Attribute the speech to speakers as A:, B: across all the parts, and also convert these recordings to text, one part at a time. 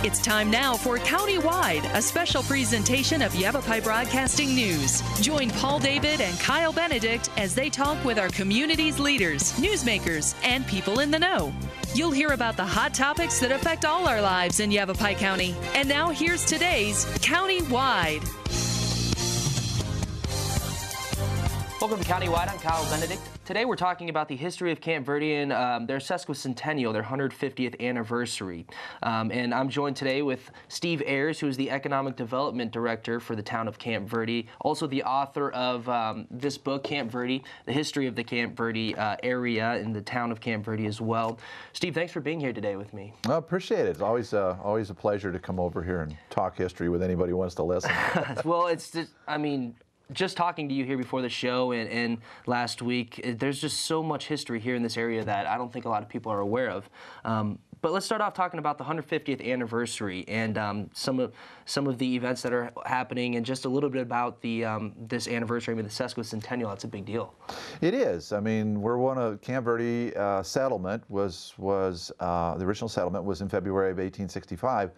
A: It's time now for Countywide, a special presentation of Yavapai Broadcasting News. Join Paul David and Kyle Benedict as they talk with our community's leaders, newsmakers, and people in the know. You'll hear about the hot topics that affect all our lives in Yavapai County. And now here's today's Countywide.
B: Welcome to Countywide. I'm Kyle Benedict. Today we're talking about the history of Camp Verde and their sesquicentennial, their 150th anniversary. And I'm joined today with Steve Ayers, who is the Economic Development Director for the town of Camp Verde, also the author of this book, Camp Verde, the history of the Camp Verde area in the town of Camp Verde as well. Steve, thanks for being here today with me.
C: I appreciate it. It's always a pleasure to come over here and talk history with anybody who wants to listen.
B: Well, it's just, just talking to you here before the show and last week, there's just so much history here in this area that I don't think a lot of people are aware of. But let's start off talking about the 150th anniversary and some of the events that are happening, and just a little bit about the this anniversary. The sesquicentennial. That's a big deal.
C: It is. We're one of Camp Verde settlement was the original settlement was in February of 1865.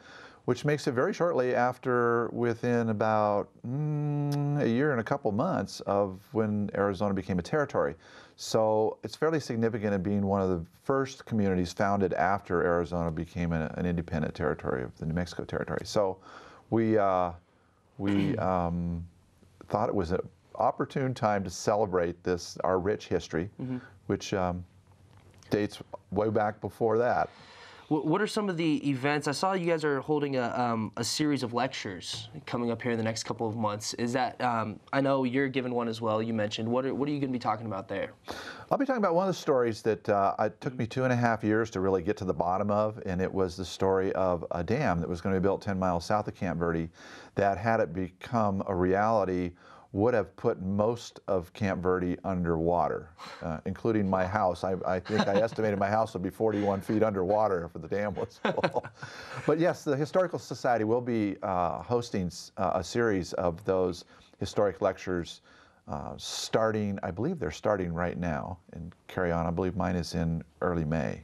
C: Which makes it very shortly after, within about a year and a couple months of when Arizona became a territory. So it's fairly significant in being one of the first communities founded after Arizona became an independent territory of the New Mexico territory. So we thought it was an opportune time to celebrate this, our rich history, which dates way back before that.
B: What are some of the events? I saw you guys are holding a series of lectures coming up here in the next couple of months. Is that, I know you're giving one as well, you mentioned. What are you going to be talking about there?
C: I'll be talking about one of the stories that it took me 2.5 years to really get to the bottom of, and it was the story of a dam that was going to be built 10 miles south of Camp Verde that, had it become a reality, would have put most of Camp Verde underwater, including my house. I think I estimated my house would be 41 feet underwater if the dam was full. But yes, the Historical Society will be hosting a series of those historic lectures starting, I believe they're starting right now, and carry on. I believe mine is in early May,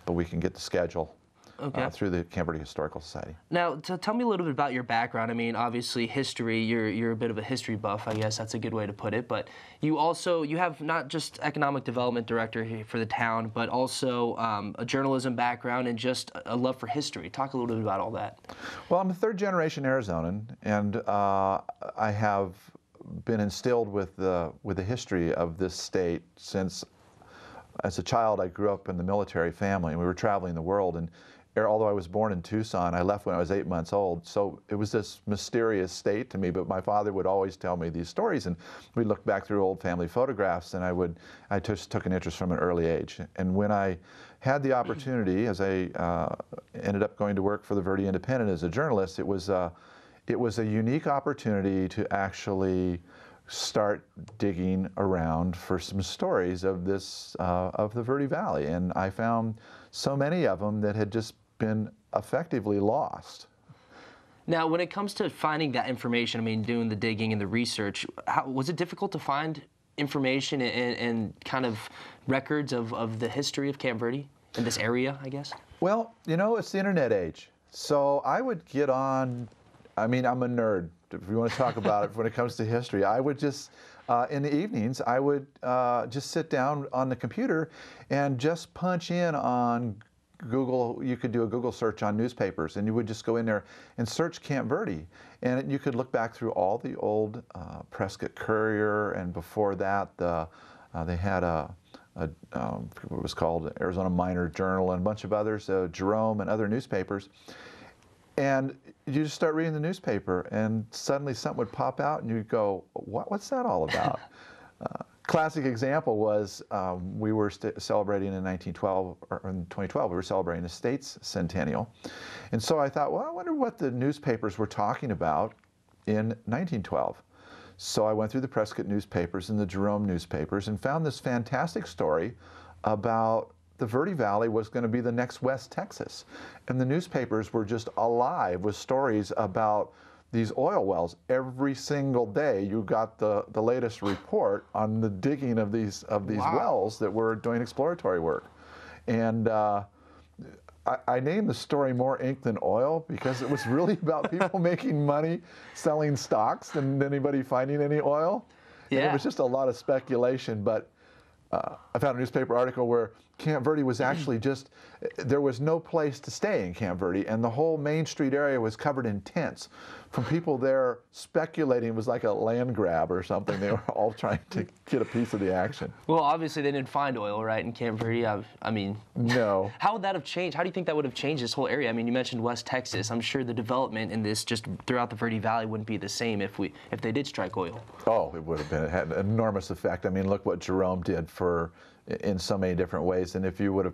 C: but we can get the schedule. Okay. Through the Camp Verde Historical Society. Now,
B: tell me a little bit about your background. Obviously history, you're a bit of a history buff, I guess that's a good way to put it, but you have not just Economic Development Director here for the town, but also a journalism background and just a love for history. Talk a little bit about all that.
C: Well, I'm a third-generation Arizonan, and I have been instilled with the history of this state since, as a child, I grew up in the military family, and we were traveling the world, and although I was born in Tucson, I left when I was 8 months old, so it was this mysterious state to me, but my father would always tell me these stories, and we'd look back through old family photographs, and I just took an interest from an early age. And when I had the opportunity, as I ended up going to work for the Verde Independent as a journalist, it was a unique opportunity to actually start digging around for some stories of this, of the Verde Valley, and I found so many of them that had just been effectively lost.
B: Now, when it comes to finding that information, doing the digging and the research, was it difficult to find information and kind of records of the history of Camp Verde in this area, I guess?
C: Well, it's the internet age, so I would get on, I'm a nerd, if you want to talk about it when it comes to history. I would just, in the evenings, I would just sit down on the computer and just punch in on Google. You could do a Google search on newspapers, and you would just go in there and search Camp Verde. And you could look back through all the old Prescott Courier, and before that, they had what was called Arizona Minor Journal, and a bunch of others, Jerome and other newspapers. And you just start reading the newspaper, and suddenly something would pop out, and you'd go, what's that all about? Classic example was we were celebrating in 1912, or in 2012, we were celebrating the state's centennial. And so I thought, well, I wonder what the newspapers were talking about in 1912. So I went through the Prescott newspapers and the Jerome newspapers and found this fantastic story about the Verde Valley was going to be the next West Texas. And the newspapers were just alive with stories about these oil wells. Every single day you got the latest report on the digging of these
B: Wow.
C: wells that were doing exploratory work. And I named the story More Ink Than Oil because it was really about people making money selling stocks than anybody finding any oil.
B: Yeah.
C: And it was just a lot of speculation, but I found a newspaper article where Camp Verde was actually there was no place to stay in Camp Verde, and the whole Main Street area was covered in tents from people there speculating it was like a land grab or something. They were all trying to get a piece of the action.
B: Well, obviously they didn't find oil, right, in Camp Verde. I mean,
C: no.
B: How would that have changed? How do you think that would have changed this whole area? I mean, you mentioned West Texas. I'm sure the development in this just throughout the Verde Valley wouldn't be the same if they did strike oil.
C: Oh, it would have been. It had an enormous effect. I mean, look what Jerome did in so many different ways. And if you would have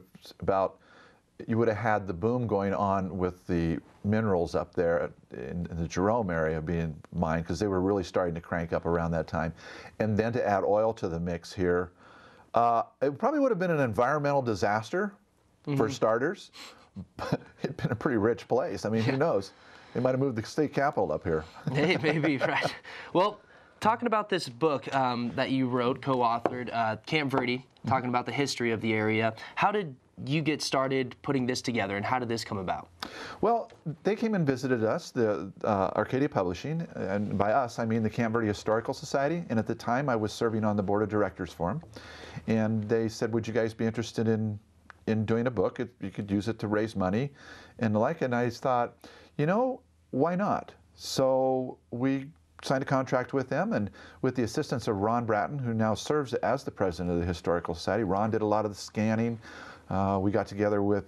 C: had the boom going on with the minerals up there in the Jerome area being mined, because they were really starting to crank up around that time, and then to add oil to the mix here, it probably would have been an environmental disaster for starters, but it'd been a pretty rich place. I mean, who knows? They might have moved the state capitol up here.
B: Maybe, right. Well, talking about this book that you wrote, co-authored, Camp Verde, talking about the history of the area, how did you get started putting this together, and how did this come about?
C: Well, they came and visited us, the Arcadia Publishing, and by us I mean the Camp Verde Historical Society, and at the time I was serving on the board of directors for them, and they said, would you guys be interested in doing a book? You could use it to raise money and the like, and I thought, you know, why not? So we signed a contract with them, and with the assistance of Ron Bratton, who now serves as the president of the Historical Society. Ron did a lot of the scanning. We got together with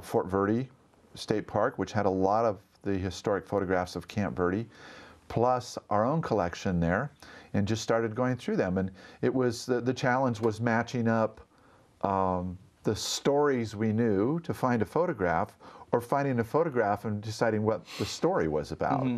C: Fort Verde State Park, which had a lot of the historic photographs of Camp Verde, plus our own collection there, and just started going through them. And it was the challenge was matching up the stories we knew to find a photograph, or finding a photograph and deciding what the story was about.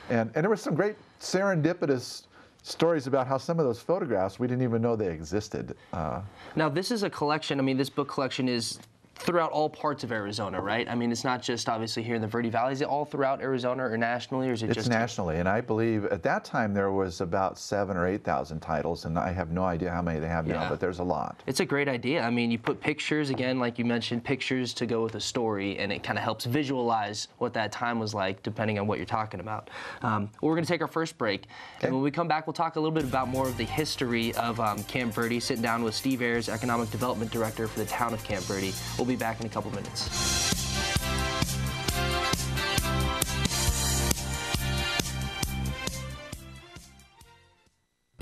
C: And there were some great serendipitous stories about how some of those photographs, we didn't even know they existed.
B: Now, this is a collection, I mean, this book collection is throughout all parts of Arizona, right? I mean, it's not just obviously here in the Verde Valley. Is it all throughout Arizona or nationally, or is it just?
C: It's nationally, and I believe at that time there was about 7,000 or 8,000 titles, and I have no idea how many they have now, but there's a lot.
B: It's a great idea. I mean, you put pictures, again, like you mentioned, pictures to go with a story, and it kind of helps visualize what that time was like, depending on what you're talking about. We're going to take our first break, and when we come back, we'll talk a little bit about more of the history of Camp Verde, sitting down with Steve Ayers, Economic Development Director for the town of Camp Verde. We'll be back in a couple minutes.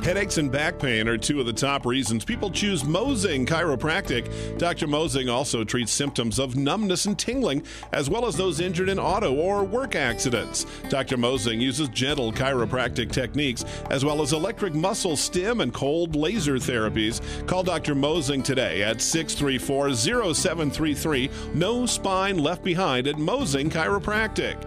D: Headaches and back pain are two of the top reasons people choose Mosing Chiropractic. Dr. Mosing also treats symptoms of numbness and tingling, as well as those injured in auto or work accidents. Dr. Mosing uses gentle chiropractic techniques, as well as electric muscle stim and cold laser therapies. Call Dr. Mosing today at 634-0733. No spine left behind at Mosing Chiropractic.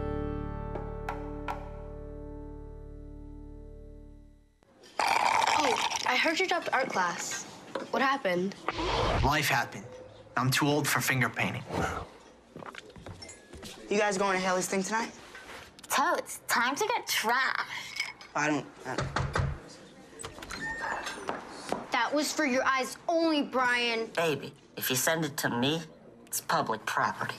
E: I heard you dropped art class. What happened?
F: Life happened. I'm too old for finger painting. You guys going to Haley's thing tonight?
G: Totes, time to get trashed.
F: I don't.
G: That was for your eyes only, Brian.
H: Baby, if you send it to me, it's public property.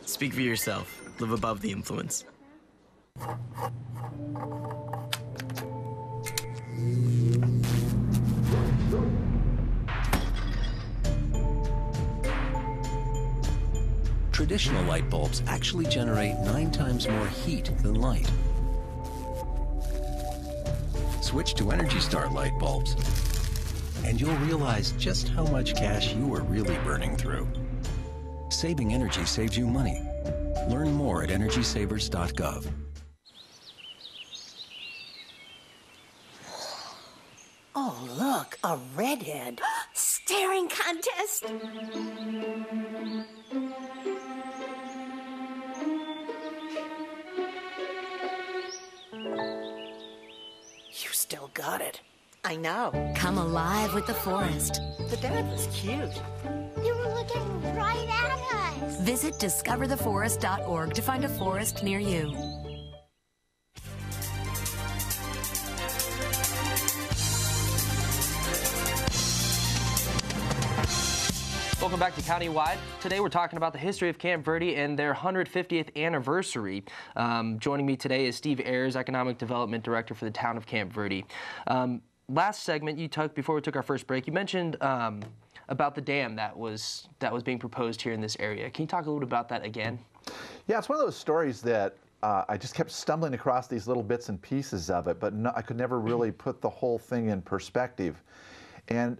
F: Speak for yourself. Live above the influence.
I: Traditional light bulbs actually generate 9 times more heat than light. Switch to Energy Star light bulbs, and you'll realize just how much cash you are really burning through. Saving energy saves you money. Learn more at EnergySavers.gov.
J: Oh, look, a redhead.
G: Staring contest.
J: You still got it.
K: I know.
L: Come alive with the forest.
K: The dad was cute.
G: They were looking right at us.
L: Visit discovertheforest.org to find a forest near you.
B: Welcome back to Countywide. Today we're talking about the history of Camp Verde and their 150th anniversary. Joining me today is Steve Ayers, Economic Development Director for the town of Camp Verde. Last segment before we took our first break, you mentioned about the dam that was being proposed here in this area. Can you talk a little bit about that again?
C: Yeah, it's one of those stories that I just kept stumbling across these little bits and pieces of it, but I could never really put the whole thing in perspective. And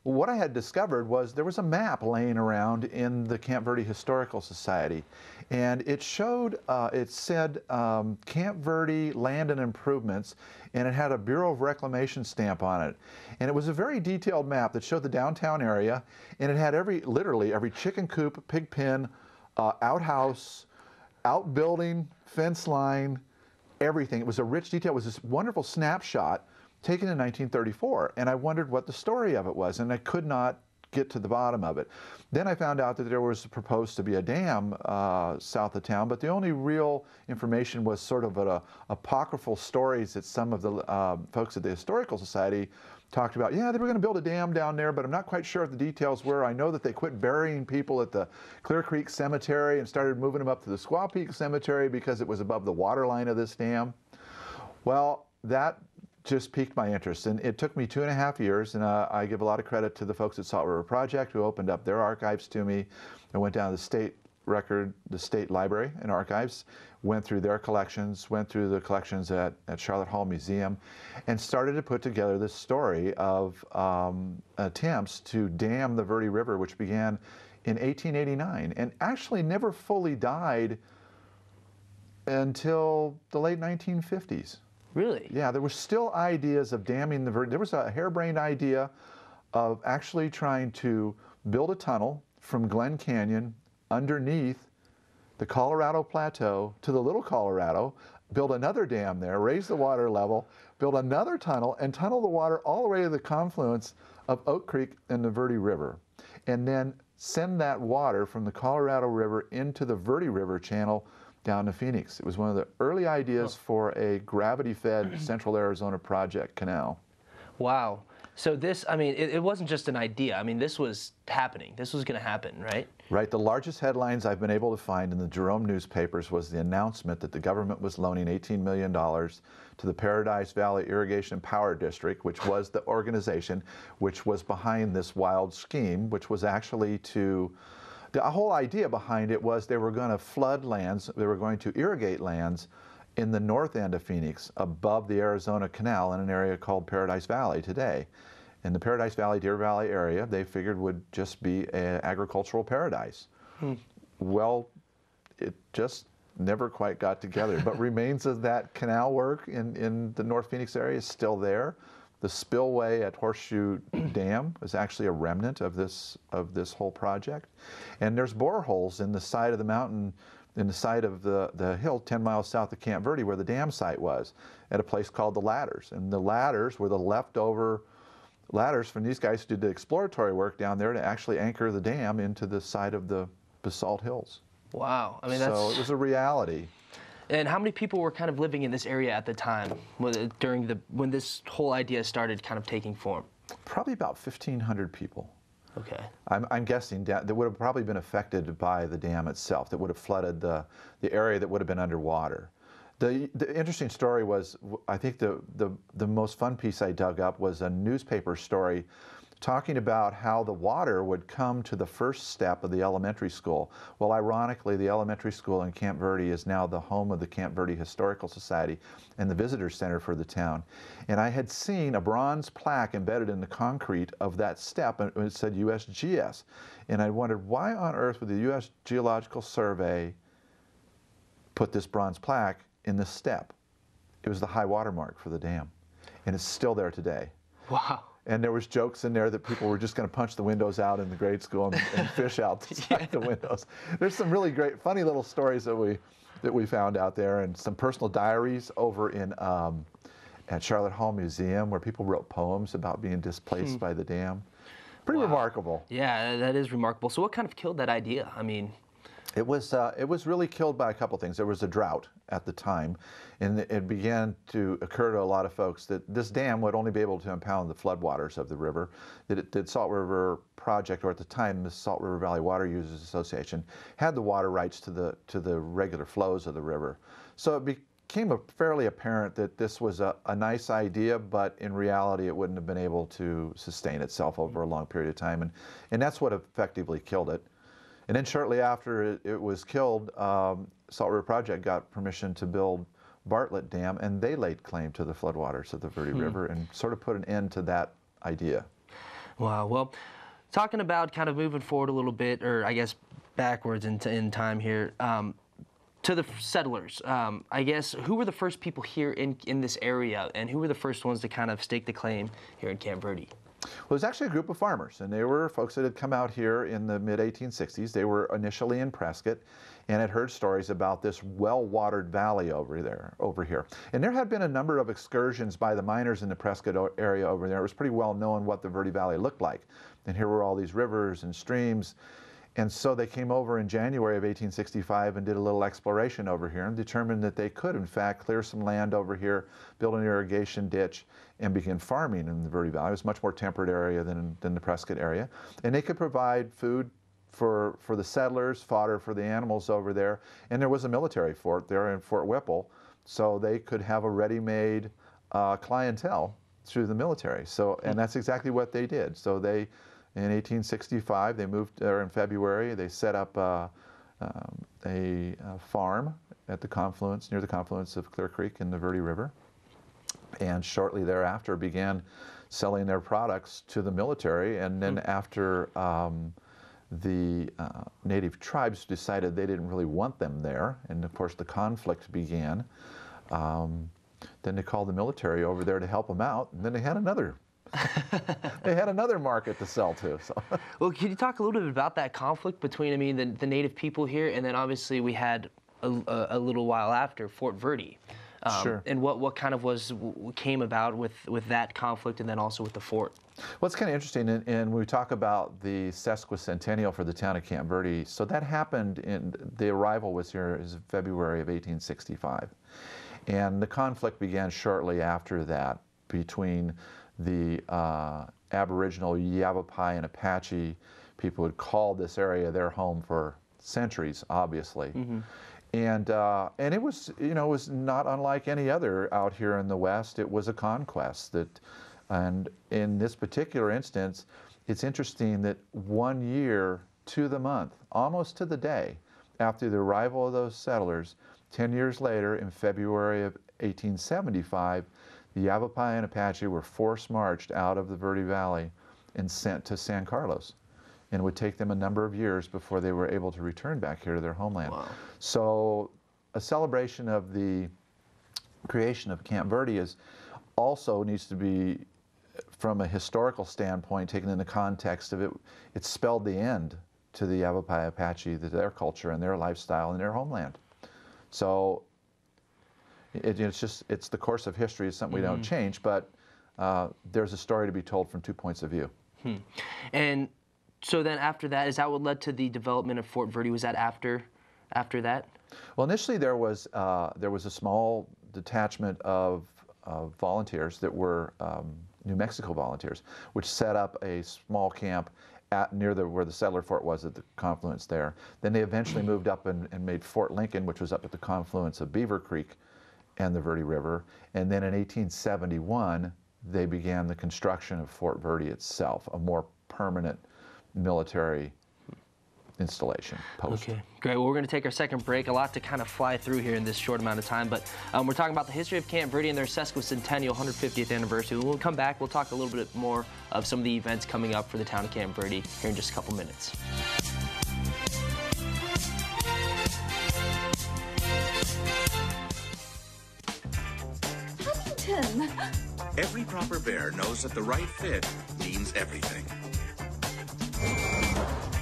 C: what I had discovered was there was a map laying around in the Camp Verde Historical Society, and it showed, it said Camp Verde Land and Improvements, and it had a Bureau of Reclamation stamp on it. And it was a very detailed map that showed the downtown area, and it had literally every chicken coop, pig pen, outhouse, outbuilding, fence line, everything. It was a rich detail. It was this wonderful snapshot taken in 1934, and I wondered what the story of it was, and I could not get to the bottom of it. Then I found out that there was proposed to be a dam south of town, but the only real information was sort of apocryphal stories that some of the folks at the Historical Society talked about. Yeah, they were going to build a dam down there, but I'm not quite sure what the details were. I know that they quit burying people at the Clear Creek Cemetery and started moving them up to the Squaw Peak Cemetery because it was above the water line of this dam. Well, that just piqued my interest, and it took me 2.5 years, and I give a lot of credit to the folks at Salt River Project who opened up their archives to me. I went down to the State Library and Archives, went through their collections, went through the collections at Charlotte Hall Museum, and started to put together this story of attempts to dam the Verde River, which began in 1889 and actually never fully died until the late 1950s.
B: Really?
C: Yeah, there were still ideas of damming the Verde. There was a harebrained idea of actually trying to build a tunnel from Glen Canyon underneath the Colorado Plateau to the Little Colorado, build another dam there, raise the water level, build another tunnel, and tunnel the water all the way to the confluence of Oak Creek and the Verde River, and then send that water from the Colorado River into the Verde River channel down to Phoenix. It was one of the early ideas for a gravity-fed Central Arizona Project canal.
B: Wow. So this, I mean, it wasn't just an idea. I mean, this was happening. This was going to happen, right?
C: Right. The largest headlines I've been able to find in the Jerome newspapers was the announcement that the government was loaning $18 million to the Paradise Valley Irrigation Power District, which was the organization which was behind this wild scheme, which was actually to... The whole idea behind it was they were going to flood lands, they were going to irrigate lands in the north end of Phoenix, above the Arizona Canal in an area called Paradise Valley today. And the Paradise Valley, Deer Valley area, they figured would just be an agricultural paradise. Well, it just never quite got together, but remains of that canal work in the North Phoenix area is still there. The spillway at Horseshoe Dam is actually a remnant of this whole project. And there's boreholes in the side of the mountain, in the side of the hill 10 miles south of Camp Verde where the dam site was, at a place called the Ladders. And the Ladders were the leftover ladders from these guys who did the exploratory work down there to actually anchor the dam into the side of the basalt hills.
B: Wow. I mean,
C: so it was a reality.
B: And how many people were kind of living in this area at the time when this whole idea started kind of taking form?
C: Probably about 1,500 people.
B: Okay.
C: I'm guessing that would have probably been affected by the dam itself, that would have flooded the area that would have been underwater. The interesting story was, I think the most fun piece I dug up was a newspaper story talking about how the water would come to the first step of the elementary school. Well, ironically, the elementary school in Camp Verde is now the home of the Camp Verde Historical Society and the visitor center for the town. And I had seen a bronze plaque embedded in the concrete of that step, and it said USGS. And I wondered, why on earth would the U.S. Geological Survey put this bronze plaque in this step? It was the high water mark for the dam, and it's still there today.
B: Wow.
C: And there was jokes in there that people were just going to punch the windows out in the grade school and fish out the windows. There's some really great, funny little stories that we found out there, and some personal diaries over in at Charlotte Hall Museum where people wrote poems about being displaced by the dam. Pretty remarkable.
B: Yeah, that is remarkable. So what kind of killed that idea? I mean,
C: It was really killed by a couple things. There was a drought at the time, and it began to occur to a lot of folks that this dam would only be able to impound the floodwaters of the river. The Salt River Project, or at the time the Salt River Valley Water Users Association, had the water rights to the regular flows of the river. So it became fairly apparent that this was a nice idea, but in reality it wouldn't have been able to sustain itself over a long period of time, and that's what effectively killed it. And then shortly after it was killed, Salt River Project got permission to build Bartlett Dam, and they laid claim to the floodwaters of the Verde River and sort of put an end to that idea.
B: Wow. Well, talking about kind of moving forward a little bit, or I guess backwards in time here, to the settlers, I guess, who were the first people here in this area, and who were the first ones to kind of stake the claim here in Camp Verde?
C: Well, it was actually a group of farmers, and they were folks that had come out here in the mid-1860s. They were initially in Prescott and had heard stories about this well-watered valley over here. And there had been a number of excursions by the miners in the Prescott area over there. It was pretty well known what the Verde Valley looked like. And here were all these rivers and streams. And so they came over in January of 1865 and did a little exploration over here and determined that they could, in fact, clear some land over here, build an irrigation ditch, and begin farming in the Verde Valley. It was a much more temperate area than the Prescott area. And they could provide food for the settlers, fodder for the animals over there. And there was a military fort there in Fort Whipple, so they could have a ready-made clientele through the military. So, and that's exactly what they did. So they, in 1865, they moved there in February. They set up a farm at the confluence, near the confluence of Clear Creek and the Verde River, and shortly thereafter began selling their products to the military. And then after the native tribes decided they didn't really want them there, and of course the conflict began, then they called the military over there to help them out, and then they had another market to sell to. So.
B: Well, can you talk a little bit about that conflict between, I mean, the native people here, and then obviously we had a little while after Fort Verde.
C: Sure.
B: And what kind of came about with that conflict, and then also with the fort?
C: Well, it's kind of interesting, and when we talk about the sesquicentennial for the town of Camp Verde, so that happened the arrival was here in February of 1865. And the conflict began shortly after that between the Aboriginal Yavapai and Apache people who had called this area their home for centuries, obviously. And it was, it was not unlike any other out here in the West. It was a conquest and in this particular instance, it's interesting that 1 year to the month, almost to the day, after the arrival of those settlers, 10 years later, in February of 1875, the Yavapai and Apache were forced marched out of the Verde Valley and sent to San Carlos. And it would take them a number of years before they were able to return back here to their homeland. Wow. So a celebration of the creation of Camp Verde also needs to be, from a historical standpoint, taken in the context of it spelled the end to the Yavapai Apache, their culture and their lifestyle and their homeland. So it's the course of history. It's something we don't change, but there's a story to be told from 2 points of view.
B: And so then after that, is that what led to the development of Fort Verde? Was that after that?
C: Well, initially there was a small detachment of volunteers that were New Mexico volunteers, which set up a small camp near where the settler fort was at the confluence there. Then they eventually moved up and made Fort Lincoln, which was up at the confluence of Beaver Creek and the Verde River. And then in 1871, they began the construction of Fort Verde itself, a more permanent military installation post.
B: Okay, great. Well, we're going to take our second break. A lot to kind of fly through here in this short amount of time, but we're talking about the history of Camp Verde and their sesquicentennial 150th anniversary. When we come back, we'll talk a little bit more of some of the events coming up for the town of Camp Verde here in just a couple minutes.
M: Huntington!
N: Every proper bear knows that the right fit means everything.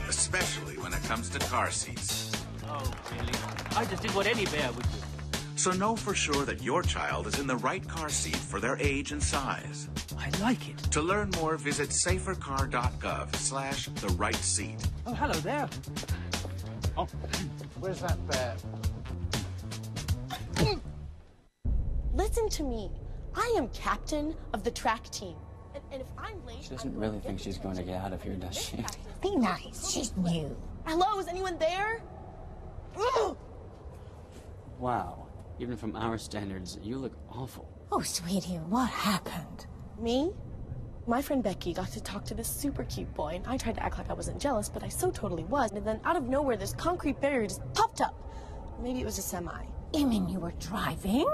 N: Especially when it comes to car seats.
O: Oh, Billy. I just did what any bear would do.
N: So know for sure that your child is in the right car seat for their age and size.
O: I like it.
N: To learn more, visit safercar.gov/the right seat.
O: Oh, hello there.
M: Oh, where's that bat?
P: Listen to me. I am captain of the track team. And if I'm late...
Q: She doesn't really think she's going to get out of here, does she?
J: Be nice. She's new.
P: Hello, is anyone there?
Q: Wow. Even from our standards, you look awful.
J: Oh, sweetie, what happened?
P: Me? My friend Becky got to talk to this super cute boy, and I tried to act like I wasn't jealous, but I so totally was. And then out of nowhere, this concrete barrier just popped up. Maybe it was a semi.
J: You mean you were driving?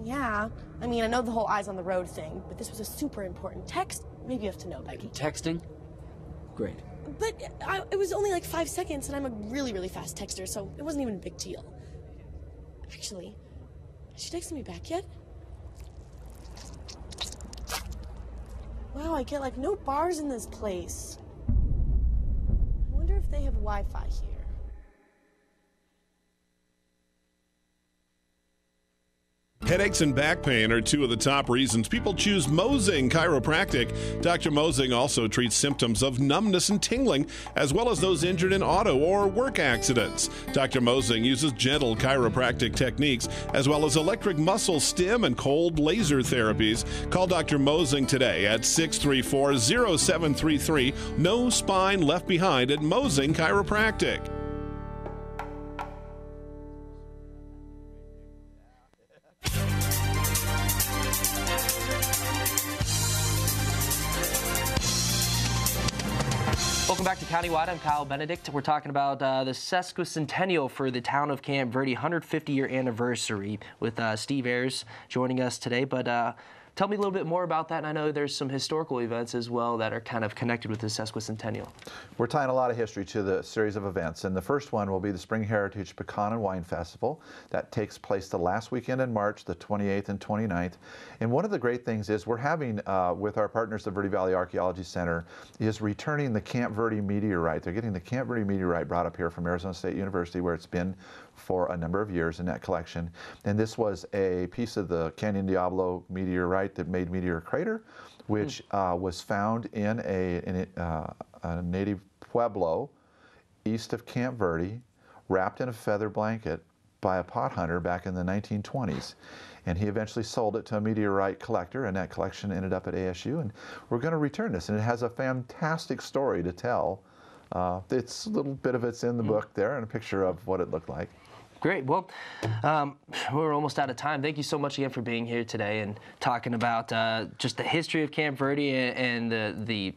P: Yeah. I mean, I know the whole eyes on the road thing, but this was a super important text. Maybe you have to know, Becky.
Q: Texting? Great.
P: But it was only like 5 seconds, and I'm a really, really fast texter, so it wasn't even a big deal. Actually, has she texted me back yet? Wow, I get like no bars in this place. I wonder if they have Wi-Fi here.
D: Headaches and back pain are two of the top reasons people choose Mosing Chiropractic. Dr. Mosing also treats symptoms of numbness and tingling, as well as those injured in auto or work accidents. Dr. Mosing uses gentle chiropractic techniques, as well as electric muscle stim and cold laser therapies. Call Dr. Mosing today at 634-0733. No spine left behind at Mosing Chiropractic.
B: Welcome back to Countywide. I'm Kyle Benedict. We're talking about the sesquicentennial for the town of Camp Verde, 150-year anniversary, with Steve Ayers joining us today. But tell me a little bit more about that. And I know there's some historical events as well that are kind of connected with the sesquicentennial.
C: We're tying a lot of history to the series of events, and the first one will be the Spring Heritage Pecan and Wine Festival. That takes place the last weekend in March, the 28th and 29th. And one of the great things is we're having, with our partners, the Verde Valley Archaeology Center, is returning the Camp Verde meteorite. They're getting the Camp Verde meteorite brought up here from Arizona State University, where it's been for a number of years in that collection. And this was a piece of the Canyon Diablo meteorite that made Meteor Crater, which was found in a native pueblo east of Camp Verde, wrapped in a feather blanket by a pot hunter back in the 1920s. And he eventually sold it to a meteorite collector, and that collection ended up at ASU. And we're going to return this, and it has a fantastic story to tell. It's a little bit of it's in the book there, and a picture of what it looked like.
B: Great. Well, we're almost out of time. Thank you so much again for being here today and talking about just the history of Camp Verde and the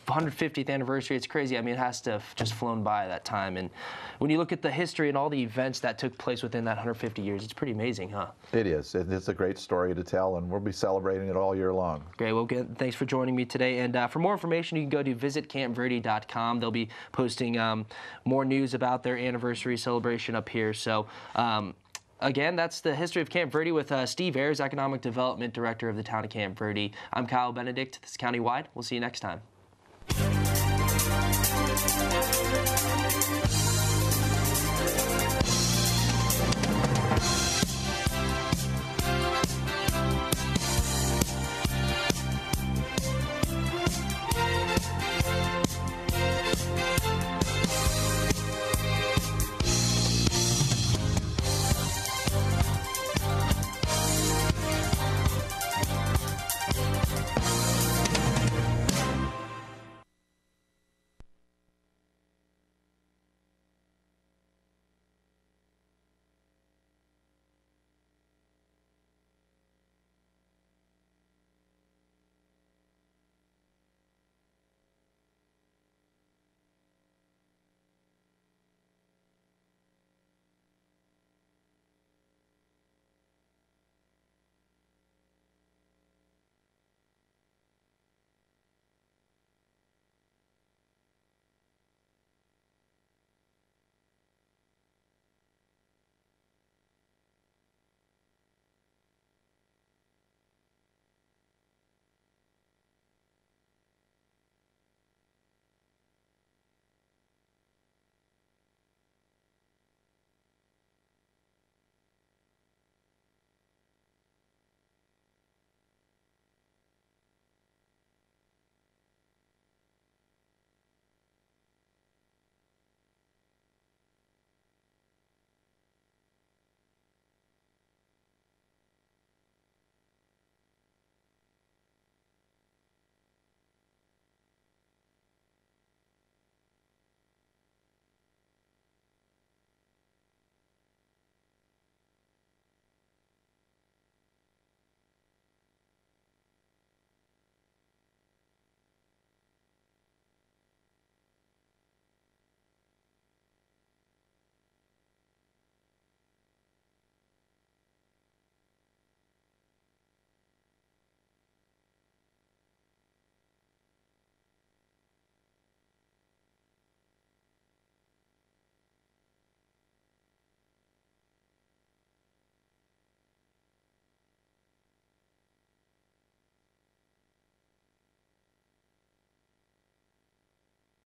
B: 150th anniversary. It's crazy. I mean, it has to have just flown by that time. And when you look at the history and all the events that took place within that 150 years, it's pretty amazing, huh?
C: It is. It's a great story to tell, and we'll be celebrating it all year long.
B: Great. Well, thanks for joining me today. And for more information, you can go to visitcampverde.com. They'll be posting more news about their anniversary celebration up here. So, again, that's the history of Camp Verde with Steve Ayers, Economic Development Director of the town of Camp Verde. I'm Kyle Benedict. This is Countywide. We'll see you next time.